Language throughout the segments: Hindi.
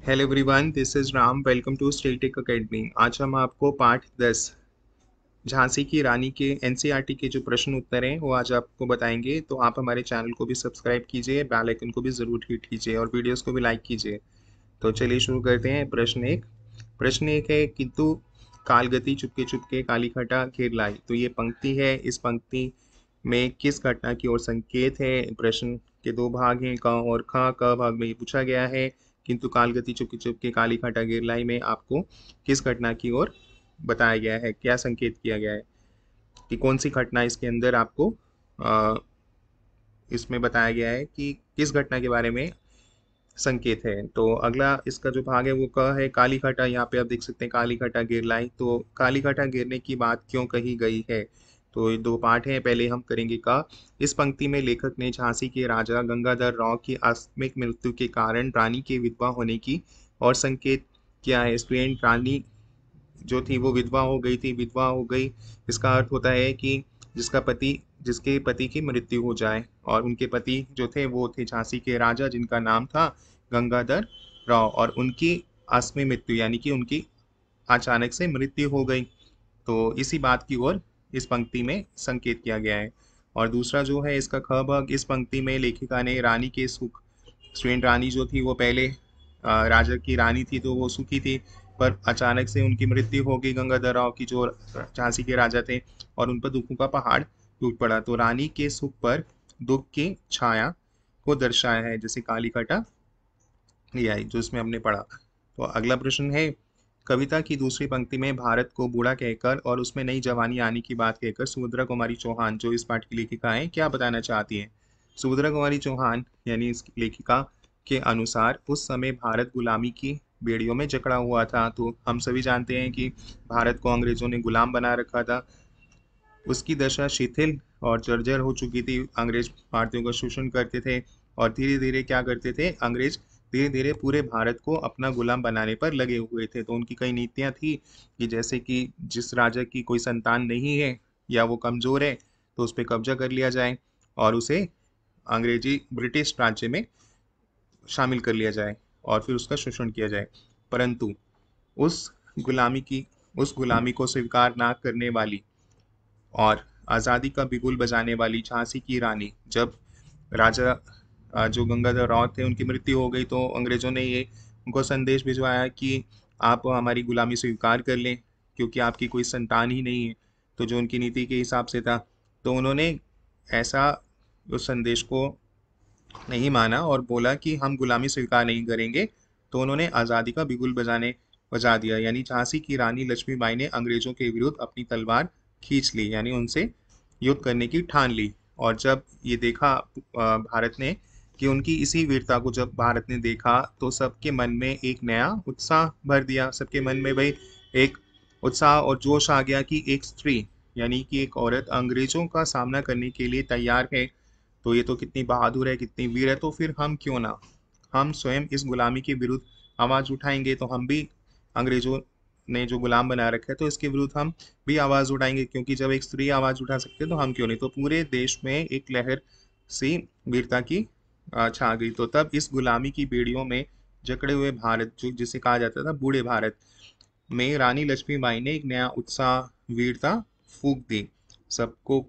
Hello everyone, this is Ram. Welcome to Static Academy. आज हम आपको पाठ 10 झांसी की रानी के एनसीईआरटी के जो प्रश्न उत्तर हैं वो आज आपको बताएंगे। तो आप हमारे चैनल को भी सब्सक्राइब कीजिए, बेल आइकन को भी ज़रूर हिट कीजिए और वीडियोस को भी लाइक कीजिए। तो चलिए शुरू करते हैं। प्रश्न एक है, किंतु कालगति चुपके चुपके काली घटा घेर लाई। तो ये पंक्ति है। इस पंक्ति में किस घटना की ओर संकेत है? प्रश्न के दो भाग हैं, क और ख। क भाग में ये पूछा गया है, किंतु कालगति चुपके चुपके काली घटा घेर लाई में आपको किस घटना की ओर बताया गया है, क्या संकेत किया गया है कि कौन सी घटना इसके अंदर आपको अ, इसमें बताया गया है कि किस घटना के बारे में संकेत है। तो अगला इसका जो भाग है वो क है। काली घटा, यहाँ पे आप देख सकते हैं काली घटा घेर लाई। तो काली घटा घेरने की बात क्यों कही गई है? तो ये दो पार्ट हैं। पहले हम करेंगे क। इस पंक्ति में लेखक ने झांसी के राजा गंगाधर राव की आकस्मिक मृत्यु के कारण रानी के विधवा होने की और संकेत किया है। स्टूडेंट, रानी जो थी वो विधवा हो गई थी। विधवा हो गई, इसका अर्थ होता है कि जिसके पति की मृत्यु हो जाए। और उनके पति जो थे वो थे झांसी के राजा, जिनका नाम था गंगाधर राव, और उनकी आकस्मिक मृत्यु यानी कि उनकी अचानक से मृत्यु हो गई। तो इसी बात की ओर इस पंक्ति में संकेत किया गया है। और दूसरा जो है इसका ख भाग, इस पंक्ति में लेखिका ने रानी के सुख, स्टूडेंट, रानी जो थी वो पहले राजा की रानी थी तो वो सुखी थी, पर अचानक से उनकी मृत्यु हो गई गंगाधर राव की, जो झांसी के राजा थे, और उन पर दुखों का पहाड़ टूट पड़ा। तो रानी के सुख पर दुख की छाया को दर्शाया है, जैसे काली घटा ये आई जो इसमें हमने पढ़ा। तो अगला प्रश्न है, कविता की दूसरी पंक्ति में भारत को बूढ़ा कहकर और उसमें नई जवानी आने की बात कहकर सुभद्रा कुमारी चौहान, जो इस पाठ की लेखिका हैं, क्या बताना चाहती हैं? सुभद्रा कुमारी चौहान यानी इस लेखिका के अनुसार उस समय भारत गुलामी की बेड़ियों में जकड़ा हुआ था। तो हम सभी जानते हैं कि भारत को अंग्रेजों ने गुलाम बना रखा था। उसकी दशा शिथिल और जर्जर हो चुकी थी। अंग्रेज भारतीयों का शोषण करते थे और धीरे धीरे क्या करते थे, अंग्रेज धीरे धीरे पूरे भारत को अपना गुलाम बनाने पर लगे हुए थे। तो उनकी कई नीतियां थी कि जैसे कि जिस राजा की कोई संतान नहीं है या वो कमजोर है तो उस पर कब्जा कर लिया जाए और उसे अंग्रेजी ब्रिटिश राज्य में शामिल कर लिया जाए और फिर उसका शोषण किया जाए। परंतु उस गुलामी की उस गुलामी को स्वीकार ना करने वाली और आज़ादी का बिगुल बजाने वाली झांसी की रानी, जब राजा जो गंगाधर राव थे उनकी मृत्यु हो गई, तो अंग्रेजों ने ये उनको संदेश भिजवाया कि आप हमारी गुलामी स्वीकार कर लें क्योंकि आपकी कोई संतान ही नहीं है। तो जो उनकी नीति के हिसाब से था, तो उन्होंने ऐसा उस संदेश को नहीं माना और बोला कि हम गुलामी स्वीकार नहीं करेंगे। तो उन्होंने आज़ादी का बिगुल बजा दिया, यानी झांसी की रानी लक्ष्मीबाई ने अंग्रेजों के विरुद्ध अपनी तलवार खींच ली, यानी उनसे युद्ध करने की ठान ली। और जब ये देखा भारत ने कि उनकी इसी वीरता को जब भारत ने देखा, तो सबके मन में एक नया उत्साह भर दिया। सबके मन में भाई एक उत्साह और जोश आ गया कि एक स्त्री यानी कि एक औरत अंग्रेजों का सामना करने के लिए तैयार है। तो ये तो कितनी बहादुर है, कितनी वीर है। तो फिर हम क्यों ना हम स्वयं इस गुलामी के विरुद्ध आवाज उठाएंगे। तो हम भी अंग्रेजों ने जो गुलाम बना रखा है तो इसके विरुद्ध हम भी आवाज उठाएंगे, क्योंकि जब एक स्त्री आवाज उठा सकते हैं तो हम क्यों नहीं। तो पूरे देश में एक लहर सी वीरता की छा गई। तो तब इस गुलामी की बेड़ियों में जकड़े हुए भारत, जो जिसे कहा जाता था बूढ़े भारत में, रानी लक्ष्मीबाई ने एक नया उत्साह, वीरता फूंक दी। सबको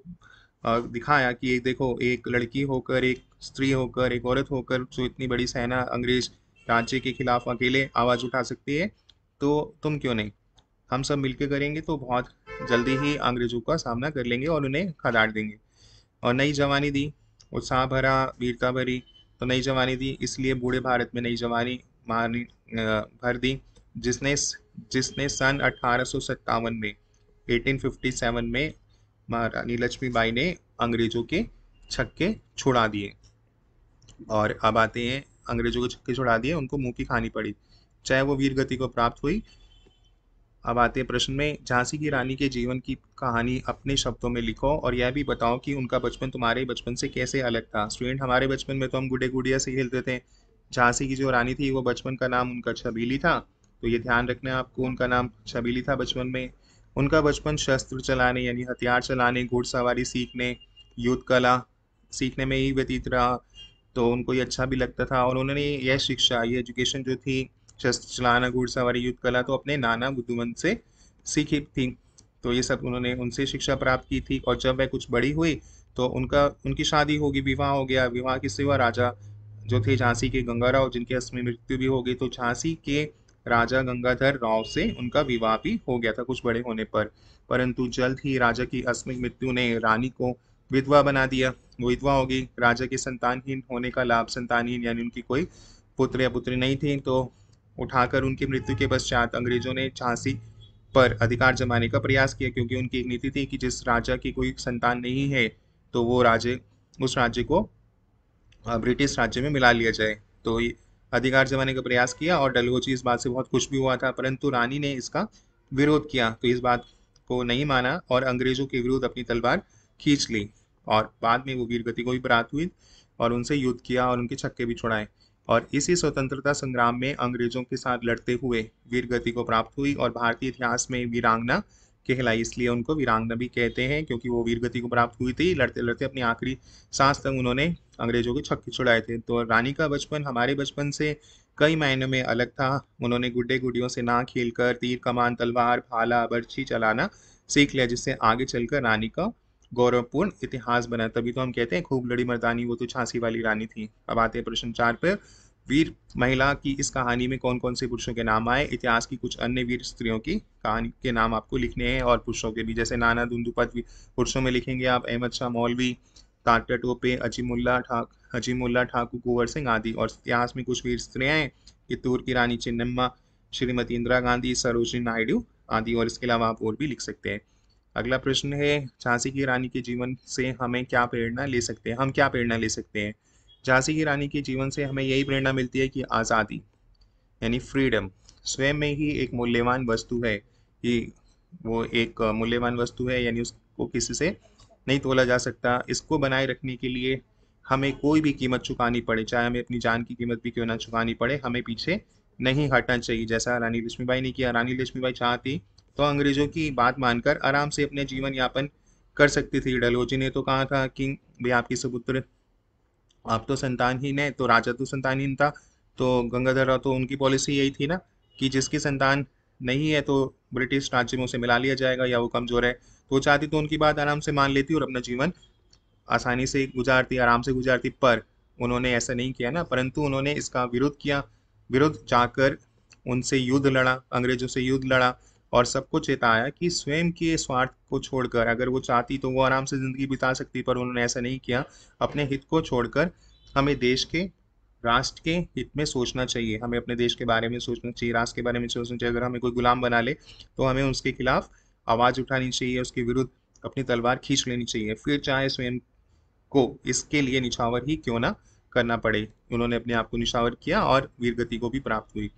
दिखाया कि एक देखो, एक लड़की होकर, एक स्त्री होकर, एक औरत होकर जो इतनी बड़ी सेना अंग्रेज राज्य के खिलाफ अकेले आवाज उठा सकती है, तो तुम क्यों नहीं। हम सब मिलकर करेंगे तो बहुत जल्दी ही अंग्रेजों का सामना कर लेंगे और उन्हें खदाड़ देंगे। और नई जवानी दी, उत्साह भरा, वीरता भरी। तो नई जवानी दी, इसलिए बूढ़े भारत में नई जवानी भर दी, जिसने जिसने सन 1857 में 1857 में महारानी लक्ष्मीबाई ने अंग्रेजों के छक्के छुड़ा दिए। और अब आते हैं, अंग्रेजों के छक्के छुड़ा दिए, उनको मुंह की खानी पड़ी, चाहे वो वीर गति को प्राप्त हुई। अब आते हैं प्रश्न में, झांसी की रानी के जीवन की कहानी अपने शब्दों में लिखो और यह भी बताओ कि उनका बचपन तुम्हारे बचपन से कैसे अलग था। स्टूडेंट, हमारे बचपन में तो हम गुड्डे गुड़िया से खेलते थे। झांसी की जो रानी थी वो बचपन का नाम उनका छबीली था। तो ये ध्यान रखना है आपको, उनका नाम छबीली था बचपन में। उनका बचपन शस्त्र चलाने यानी हथियार चलाने, घुड़सवारी सीखने, युद्ध कला सीखने में ही व्यतीत रहा। तो उनको ये अच्छा भी लगता था और उन्होंने यह शिक्षा, ये एजुकेशन जो थी शस्त्र चलाना, घुड़सवारी, युद्ध कला तो अपने नाना बुद्धुमंत से सीखी थी। तो ये सब उन्होंने उनसे शिक्षा प्राप्त की थी। और जब वह कुछ बड़ी हुई तो उनकी शादी होगी, विवाह हो गया। विवाह किससे हुआ? राजा जो थे झांसी के गंगाराव, जिनकी असमय मृत्यु भी हो गई, तो झांसी के राजा गंगाधर राव से उनका विवाह भी हो गया था कुछ बड़े होने पर। परंतु जल्द ही राजा की आकस्मिक मृत्यु ने रानी को विधवा बना दिया। वो विधवा हो गई। राजा के संतानहीन होने का लाभ, संतानहीन यानी उनकी कोई पुत्र या पुत्री नहीं थी, तो उठाकर उनकी मृत्यु के पश्चात अंग्रेजों ने झांसी पर अधिकार जमाने का प्रयास किया, क्योंकि उनकी एक नीति थी कि जिस राजा की कोई संतान नहीं है तो वो राज्य उस राज्य को ब्रिटिश राज्य में मिला लिया जाए। तो ये अधिकार जमाने का प्रयास किया और डलहौजी इस बात से बहुत खुश भी हुआ था, परंतु रानी ने इसका विरोध किया, तो इस बात को नहीं माना और अंग्रेजों के विरुद्ध अपनी तलवार खींच ली। और बाद में वो वीरगति को भी प्राप्त हुई और उनसे युद्ध किया और उनके छक्के भी छुड़ाए। और इसी स्वतंत्रता संग्राम में अंग्रेजों के साथ लड़ते हुए वीरगति को प्राप्त हुई और भारतीय इतिहास में वीरांगना कहलाई। इसलिए उनको वीरांगना भी कहते हैं, क्योंकि वो वीरगति को प्राप्त हुई थी। लड़ते लड़ते अपनी आखिरी सांस तक उन्होंने अंग्रेजों के छक्के छुड़ाए थे। तो रानी का बचपन हमारे बचपन से कई मायनों में अलग था। उन्होंने गुड्डे गुडियों से ना खेलकर तीर कमान तलवार भाला बर्छी चलाना सीख लिया, जिससे आगे चलकर रानी का गौरवपूर्ण इतिहास बना। तभी तो हम कहते हैं खूब लड़ी मर्दानी वो तो झांसी वाली रानी थी। अब आते हैं प्रश्न 4 पर। वीर महिला की इस कहानी में कौन कौन से पुरुषों के नाम आए? इतिहास की कुछ अन्य वीर स्त्रियों की कहानी के नाम आपको लिखने हैं और पुरुषों के भी, जैसे नाना दुंदुपत पुरुषों में लिखेंगे आप अहमद शाह मौलवी, तात्या टोपे, अजीमुल्ला ठाकुर, कुंवर सिंह आदि। और इतिहास में कुछ वीर स्त्रियां हैं, चित्तूर की रानी चिन्नम्मा, श्रीमती इंदिरा गांधी, सरोजिनी नायडू आदि। और इसके अलावा आप और भी लिख सकते हैं। अगला प्रश्न है, झांसी की रानी के जीवन से हमें क्या प्रेरणा ले सकते हैं? हम क्या प्रेरणा ले सकते हैं? झांसी की रानी के जीवन से हमें यही प्रेरणा मिलती है कि आज़ादी यानी फ्रीडम स्वयं में ही एक मूल्यवान वस्तु है। कि वो एक मूल्यवान वस्तु है, यानी उसको किसी से नहीं तोला जा सकता। इसको बनाए रखने के लिए हमें कोई भी कीमत चुकानी पड़े, चाहे हमें अपनी जान की कीमत भी क्यों ना चुकानी पड़े, हमें पीछे नहीं हटना चाहिए। जैसा रानी लक्ष्मीबाई ने किया। रानी लक्ष्मीबाई चाहती तो अंग्रेजों की बात मानकर आराम से अपने जीवन यापन कर सकती थी। डलहौजी ने तो कहा था कि भाई आपकी सुपुत्र, आप तो संतानहीन है, तो राजा तो संतानहीन था, तो गंगाधर राव तो उनकी पॉलिसी यही थी ना कि जिसकी संतान नहीं है तो ब्रिटिश राज्य में उसे मिला लिया जाएगा, या वो कमजोर है। तो वो चाहती तो उनकी बात आराम से मान लेती और अपना जीवन आसानी से गुजारती, आराम से गुजारती। पर उन्होंने ऐसा नहीं किया ना, परंतु उन्होंने इसका विरोध किया। विरोध जाकर उनसे युद्ध लड़ा, अंग्रेजों से युद्ध लड़ा और सबको चेताया कि स्वयं के स्वार्थ को छोड़कर अगर वो चाहती तो वो आराम से जिंदगी बिता सकती, पर उन्होंने ऐसा नहीं किया। अपने हित को छोड़कर हमें देश के, राष्ट्र के हित में सोचना चाहिए। हमें अपने देश के बारे में सोचना चाहिए, राष्ट्र के बारे में सोचना चाहिए। अगर हमें कोई गुलाम बना ले तो हमें उसके खिलाफ आवाज उठानी चाहिए, उसके विरुद्ध अपनी तलवार खींच लेनी चाहिए, फिर चाहे स्वयं को इसके लिए निछावर ही क्यों ना करना पड़े। उन्होंने अपने आप को निछावर किया और वीरगति को भी प्राप्त हुई,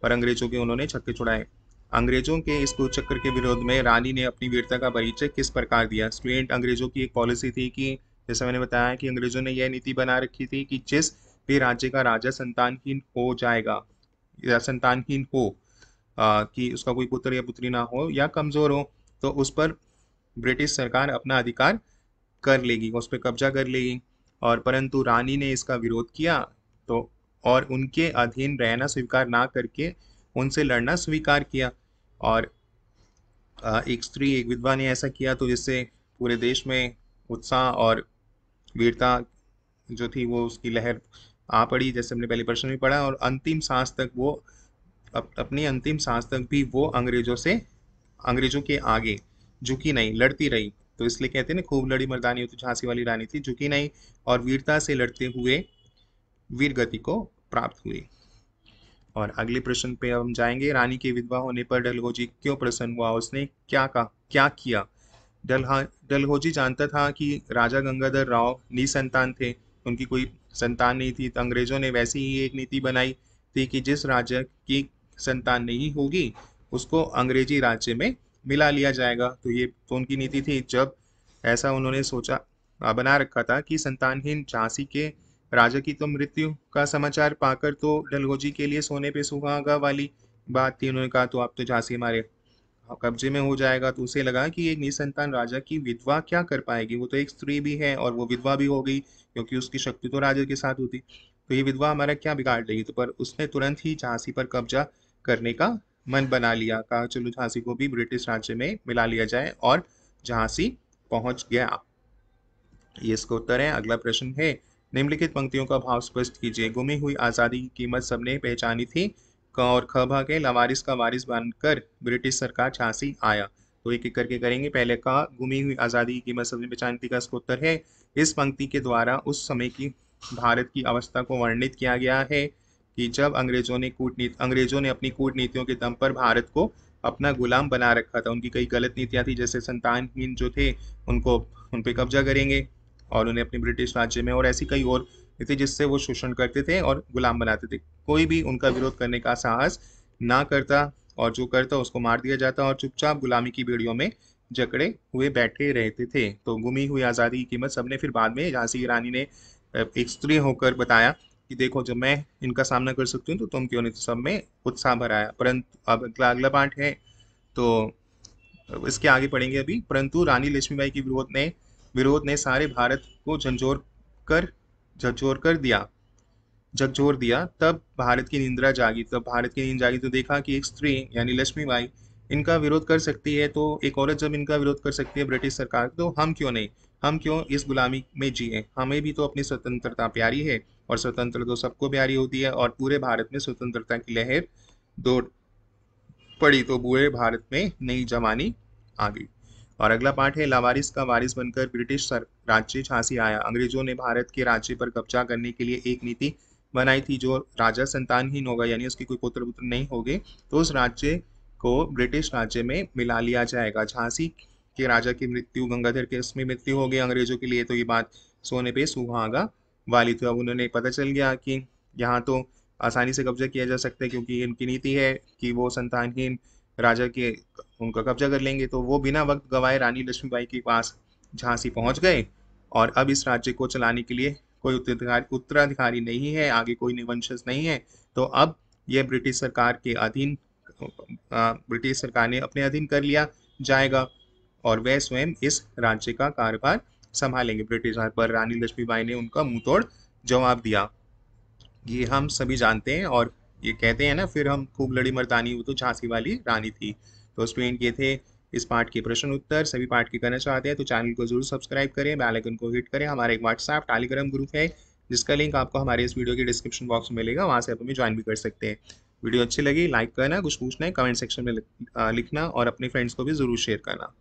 पर अंग्रेजों के उन्होंने छक्के छुड़ाए। अंग्रेजों के इस कुचक्र के विरोध में रानी ने अपनी वीरता का परिचय किस प्रकार दिया? स्टूडेंट, अंग्रेजों की एक पॉलिसी थी कि जैसे मैंने बताया कि अंग्रेजों ने यह नीति बना रखी थी कि जिस भी राज्य का राजा संतानहीन हो जाएगा या संतानहीन हो, कि उसका कोई पुत्र या पुत्री ना हो या कमजोर हो, तो उस पर ब्रिटिश सरकार अपना अधिकार कर लेगी, उस पर कब्जा कर लेगी। और परंतु रानी ने इसका विरोध किया, तो और उनके अधीन रहना स्वीकार ना करके उनसे लड़ना स्वीकार किया। और एक स्त्री, एक विधवा ने ऐसा किया, तो जिससे पूरे देश में उत्साह और वीरता जो थी वो उसकी लहर आ पड़ी, जैसे हमने पहले प्रश्न में पढ़ा। और अंतिम सांस तक वो अपनी अंतिम सांस तक भी वो अंग्रेजों के आगे झुकी नहीं, लड़ती रही। तो इसलिए कहते हैं ना खूब लड़ी मर्दानी हो तो झांसी वाली रानी थी, झुकी नहीं और वीरता से लड़ते हुए वीर गति को प्राप्त हुई। और अगले प्रश्न पे हम जाएंगे। रानी के विधवा होने पर डलहौजी क्यों प्रसन्न हुआ? उसने क्या किया? डलहौजी जानता था कि राजा गंगाधर राव निसंतान थे, उनकी कोई संतान नहीं थी। तो अंग्रेजों ने वैसी ही एक नीति बनाई थी कि जिस राज्य की संतान नहीं होगी उसको अंग्रेजी राज्य में मिला लिया जाएगा। तो ये तो उनकी नीति थी। जब ऐसा उन्होंने सोचा, बना रखा था कि संतानहीन झांसी के राजा की तो मृत्यु का समाचार पाकर तो डलहौजी के लिए सोने पे सुहागा वाली बात थी। उन्होंने कहा तो आप तो झांसी हमारे कब्जे में हो जाएगा। तो उसे लगा कि एक निसंतान राजा की विधवा क्या कर पाएगी, वो तो एक स्त्री भी है और वो विधवा भी हो गई, क्योंकि उसकी शक्ति तो राजा के साथ होती। तो ये विधवा हमारा क्या बिगाड़ रही, तो पर उसने तुरंत ही झांसी पर कब्जा करने का मन बना लिया। कहा चलो झांसी को भी ब्रिटिश राज्य में मिला लिया जाए, और झांसी पहुंच गया। ये इसका उत्तर है। अगला प्रश्न है, निम्नलिखित पंक्तियों का भाव स्पष्ट कीजिए। गुमी हुई आज़ादी की कीमत सबने पहचानी थी। क और ख भाग है, लवारिस का वारिस बनकर ब्रिटिश सरकार झांसी आया। तो एक एक करके करेंगे। पहले का, गुमी हुई आज़ादी की कीमत सबने पहचानी थी का इसका उत्तर है, इस पंक्ति के द्वारा उस समय की भारत की अवस्था को वर्णित किया गया है कि जब अंग्रेजों ने अपनी कूटनीतियों के दम पर भारत को अपना गुलाम बना रखा था। उनकी कई गलत नीतियां थी, जैसे संतानहीन जो थे उनको उन पे कब्जा करेंगे और उन्हें अपने ब्रिटिश राज्य में, और ऐसी कई और थे जिससे वो शोषण करते थे और गुलाम बनाते थे। कोई भी उनका विरोध करने का साहस ना करता, और जो करता उसको मार दिया जाता और चुपचाप गुलामी की बेड़ियों में जकड़े हुए बैठे रहते थे। तो गुमी हुई आज़ादी की कीमत सबने, फिर बाद में झांसी की रानी ने एक स्त्री होकर बताया कि देखो जब मैं इनका सामना कर सकती हूँ तो तुम क्यों नहीं। तो सब में उत्साह भराया। परंतु अब अगला पाठ है, तो इसके आगे पढ़ेंगे अभी। परंतु रानी लक्ष्मीबाई की विरोध ने सारे भारत को झकझोर दिया। तब भारत की नींद जागी तो देखा कि एक स्त्री यानी लक्ष्मीबाई इनका विरोध कर सकती है। तो एक औरत जब इनका विरोध कर सकती है ब्रिटिश सरकार, तो हम क्यों नहीं, हम क्यों इस गुलामी में जिए। हमें भी तो अपनी स्वतंत्रता प्यारी है, और स्वतंत्रता तो सबको प्यारी होती है। और पूरे भारत में स्वतंत्रता की लहर दौड़ पड़ी तो पूरे भारत में नई जवानी आ गई। और अगला पाठ है, लावारिस का वारिस बनकर राज्य झांसी आया। अंग्रेजों ने भारत के राज्य पर कब्जा करने के लिए एक नीति बनाई थी, जो राजा संतानहीन होगा यानी उसकी कोई पुत्र पुत्र नहीं होंगे तो उस राज्य को ब्रिटिश राज्य में मिला लिया जाएगा। झांसी के राजा की मृत्यु, गंगाधर के उसमें मृत्यु हो गई अंग्रेजों के लिए, तो ये बात सोने पे सुहागा वाली थी। अब उन्होंने पता चल गया कि यहाँ तो आसानी से कब्जा किया जा सकता है, क्योंकि इनकी नीति है कि वो संतानहीन राजा के उनका कब्जा कर लेंगे। तो वो बिना वक्त गवाए रानी लक्ष्मीबाई के पास झांसी पहुंच गए, और अब इस राज्य को चलाने के लिए कोई उत्तराधिकारी नहीं है, आगे कोई निवंशज नहीं है। तो अब यह ब्रिटिश सरकार ने अपने अधीन कर लिया जाएगा, और वह स्वयं इस राज्य का कार्यभार संभालेंगे। ब्रिटिश पर रानी लक्ष्मीबाई ने उनका मुंह तोड़ जवाब दिया। ये हम सभी जानते हैं, और ये कहते हैं ना, फिर हम खूब लड़ी मर्दानी, वो तो झांसी वाली रानी थी। तो स्टूडेंट, ये थे इस पाठ के प्रश्न उत्तर। सभी पाठ के करना चाहते हैं तो चैनल को जरूर सब्सक्राइब करें, बेल आइकन को हिट करें। हमारा एक व्हाट्सएप टेलीग्राम ग्रुप है जिसका लिंक आपको हमारे इस वीडियो के डिस्क्रिप्शन बॉक्स में मिलेगा, वहाँ से आप हमें ज्वाइन भी कर सकते हैं। वीडियो अच्छी लगी लाइक करना, कुछ पूछना है कमेंट सेक्शन में लिखना, और अपने फ्रेंड्स को भी जरूर शेयर करना।